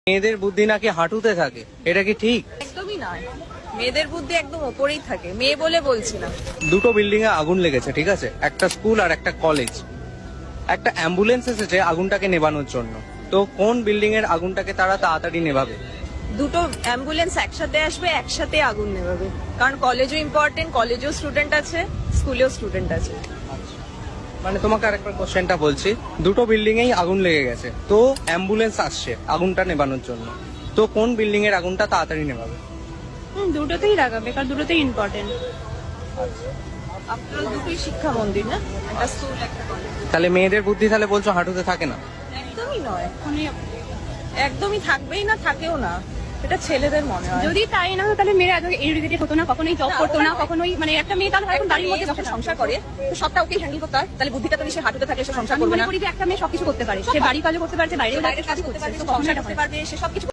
মেয়েদের বুদ্ধি নাকি হাঁটুতে থাকে, এটা কি ঠিক? একদমই নয়, মেয়েদের বুদ্ধি একদম ওপরেই থাকে। মেয়ে বলে বলছি না। দুটো বিল্ডিং এ আগুন লেগেছে, ঠিক আছে, একটা স্কুল আর একটা কলেজ। একটা অ্যাম্বুলেন্স এসেছে আগুনটাকে নেভানোর জন্য। তো কোন বিল্ডিং এর আগুনটাকে তারা তাড়াতাড়ি নেভাবে? দুটো অ্যাম্বুলেন্স একসাথে আসবে, একসাথে আগুন নেভাবে। কারণ কলেজও ইম্পর্টেন্ট, কলেজেও স্টুডেন্ট আছে, স্কুলেও স্টুডেন্ট আছে। মানে তোমাকে আরেকবার কোশ্চেনটা বলছি, দুটো বিল্ডিং এই আগুন লেগে গেছে, তো অ্যাম্বুলেন্স আসছে আগুনটা নেভানোর জন্য। তো কোন বিল্ডিং এর আগুনটা তাড়াতাড়ি নেভাবে? দুটোতেই লাগাবে, কারণ দুটোতেই ইম্পর্টেন্ট। আপনারা দুটোই শিক্ষা মন্দির না, একটা স্কুল একটা কলেজ। তাহলে মেয়েদের বুদ্ধি তাহলে বলছো হাঁটুতে থাকে না? একদমই নয়, একদমই থাকবেই না, থাকেও না। এটা ছেলেদের মনে হয়। যদি তাই না হতো তাহলে মেয়েরা এত এডুকেটেড হতো না, কখনোই জব করতো না, কখনোই মানে একটা মেয়ে তাহলে এখন বাড়ির মধ্যে যখন সংসার করে তো সবটা ওকেই হ্যান্ডেল করতে হয়। তাহলে বুদ্ধিটা তো নিশ্চয়ই হাঁটুতে থাকে, সে সংসার আমি করবে মনে না। করি যে একটা মেয়ে সবকিছু করতে পারে, সে বাড়ির কাজও করতে পারে, বাইরেও বাইরের কাজ করতে পারবে, সংসার করতে পারবে, সে সবকিছু